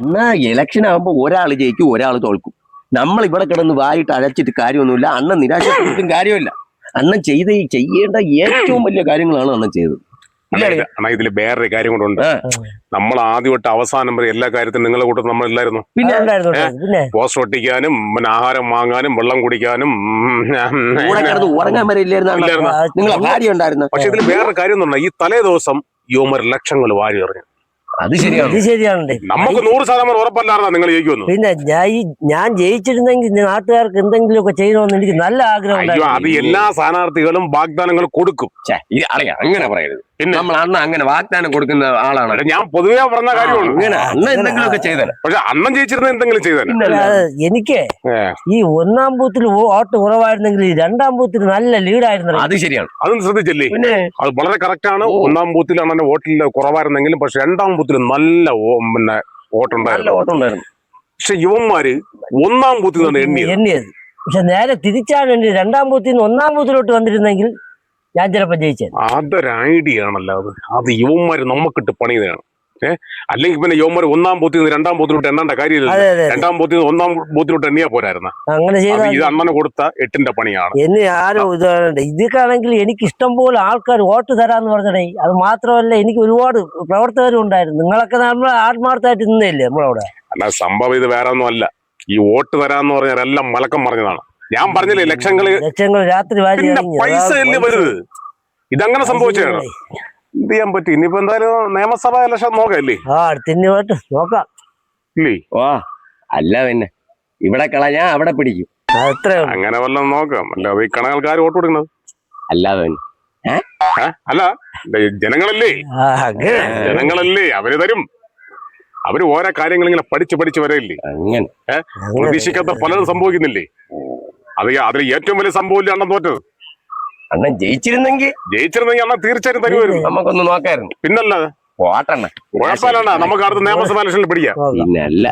എന്നാ ഇലക്ഷൻ ആകുമ്പോ ഒരാൾ ജയിക്കും ഒരാൾ തോൽക്കും. നമ്മൾ ഇവിടെ കിടന്ന് വായിട്ട് അഴച്ചിട്ട് കാര്യമൊന്നുമില്ല. അണ്ണൻ നിരാശപ്പെട്ടിട്ടും കാര്യമില്ല. അണ്ണൻ ചെയ്യേണ്ട ഏറ്റവും വലിയ കാര്യങ്ങളാണ് അണ്ണൻ ചെയ്തത്. ഇതില് വേറൊരു കാര്യം കൊണ്ടുണ്ട്. നമ്മൾ ആദ്യം തൊട്ട് അവസാനം വരെ എല്ലാ കാര്യത്തിലും നിങ്ങളെ കൂട്ടം നമ്മളില്ലായിരുന്നു. പിന്നെ പോസ്റ്റർ ഒട്ടിക്കാനും പിന്നെ ആഹാരം വാങ്ങാനും വെള്ളം കുടിക്കാനും ഉറങ്ങാൻ വരെ ഇല്ലായിരുന്നു. നിങ്ങളെ ഭാര്യ ഉണ്ടായിരുന്നു. പക്ഷെ ഇതിൽ വേറൊരു കാര്യം എന്ന് പറഞ്ഞാൽ ഈ തലേ ദിവസം യുവമർ ലക്ഷങ്ങൾ വാരി എറിഞ്ഞു. അത് ശരിയാണ്. നമുക്ക് 100% ഉറപ്പല്ലായിരുന്നാ നിങ്ങൾ ജയിക്കുമെന്ന്. പിന്നെ ഞാൻ ജയിച്ചിരുന്നെങ്കിൽ നാട്ടുകാർക്ക് എന്തെങ്കിലുമൊക്കെ ചെയ്യണമെന്ന് എനിക്ക് നല്ല ആഗ്രഹം. അത് എല്ലാ സ്ഥാനാർത്ഥികളും വാഗ്ദാനങ്ങൾ കൊടുക്കും. അങ്ങനെ പറയരുത്. പിന്നെ നമ്മൾ അണ്ണ അങ്ങനെ വാഗ്ദാനം കൊടുക്കുന്ന ആളാണ്. ഞാൻ പൊതുവേ പറഞ്ഞ കാര്യമാണ്. അണ്ണ എന്തെങ്കിലുമൊക്കെ ചെയ്തേനെ. പക്ഷെ അണ്ണൻ ജയിച്ചിരുന്ന എന്തെങ്കിലും ചെയ്തേനെ. എനിക്ക് ഈ 1-ാം ബൂത്തിൽ വോട്ട് കുറവായിരുന്നെങ്കിൽ 2-ാം ബൂത്തിൽ നല്ല ലീഡായിരുന്നു. അത് ശരിയാണ്. അതൊന്നും ശ്രദ്ധിച്ചില്ലേ? അത് വളരെ കറക്റ്റ് ആണ്. 1-ാം ബൂത്തിൽ അണ്ണന്റെ വോട്ടിൽ കുറവായിരുന്നെങ്കിലും പക്ഷെ 2-ാം ബൂത്തിൽ നല്ല പിന്നെ വോട്ടുണ്ടായിരുന്നു. പക്ഷെ യുവന്മാര് 1-ാം ബൂത്തിൽ നിന്ന് എണ്ണിയത്. പക്ഷെ നേരെ തിരിച്ചാണ് 2-ാം ബൂത്തിൽ നിന്ന് 1-ാം ബൂത്തിലോട്ട് വന്നിരുന്നെങ്കിൽ ഞാൻ ചിലപ്പോ ജയിച്ചത്. അതൊരു ഐഡിയ ആണല്ലോ. അത് യുവന്മാര് നമുക്കിട്ട് പണിയതാണ്. അല്ലെങ്കിൽ പിന്നെ യുവന്മാർ 1-ാം ബൂത്തിൽ നിന്ന് 2-ാം ബൂത്തിലോട്ട് എണ്ണേണ്ട കാര്യമില്ല. 2-ാം ബൂത്തിൽ നിന്ന് 1-ാം ബൂത്തിലോട്ട് എണ്ണിയാ പോരായിരുന്ന. അങ്ങനെ ഇത് അണ്ണന് കൊടുത്ത 8-ന്റെ പണിയാണ്. എന്നെ ആരോ ഇതൊക്കെയാണെങ്കിൽ എനിക്ക് ഇഷ്ടം പോലെ ആൾക്കാർ വോട്ട് തരാന്ന് പറഞ്ഞേ. അത് മാത്രമല്ല എനിക്ക് ഒരുപാട് പ്രവർത്തകരും ഉണ്ടായിരുന്നു. നിങ്ങളൊക്കെ നമ്മൾ ആത്മാർത്ഥമായിട്ട് നിന്നില്ലേ നമ്മളവിടെ. അല്ല, സംഭവം ഇത് വേറെ ഒന്നും അല്ല. ഈ വോട്ട് തരാന്ന് പറഞ്ഞാൽ എല്ലാം മലക്കം പറഞ്ഞതാണ്. ഞാൻ പറഞ്ഞില്ലേ, ലക്ഷങ്ങൾ രാത്രി പൈസ അല്ലേ വരുന്നത്. ഇതങ്ങനെ സംഭവിച്ചാണ്. എന്ത് ചെയ്യാൻ പറ്റും? ഇനിയിപ്പോ എന്തായാലും നിയമസഭാ ഇലക്ഷൻ നോക്കല്ലേ? നോക്കാം. ഇല്ലേ? അല്ല പിന്നെ ഇവിടെ കളഞ്ഞാ അവിടെ പിടിക്കും. അങ്ങനെ വല്ലതും നോക്കാം. അല്ല ഈ കണക്കാർ വോട്ട് കൊടുക്കുന്നത് അല്ലാതെ അല്ല, ജനങ്ങളല്ലേ അവര് തരും. അവര് ഓരോ കാര്യങ്ങൾ ഇങ്ങനെ പഠിച്ച് വരയില്ലേ. അങ്ങനെ പ്രതീക്ഷിക്കാത്ത പലതും സംഭവിക്കുന്നില്ലേ. അതിൽ ഏറ്റവും വലിയ സംഭവം ഇല്ല അണ്ണൻ തോറ്റത്. അണ്ണൻ ജയിച്ചിരുന്നെങ്കിൽ അണ്ണൻ തീർച്ചയായിട്ടും തരുമായിരുന്നു. നമുക്കൊന്ന് നോക്കായിരുന്നു. പിന്നല്ലാതെ പോട്ടെണ്ണ കുഴപ്പമില്ല. നമുക്ക് അടുത്ത നിയമസഭാ ഇലക്ഷനിൽ പിടിക്കാം. പിന്നല്ല.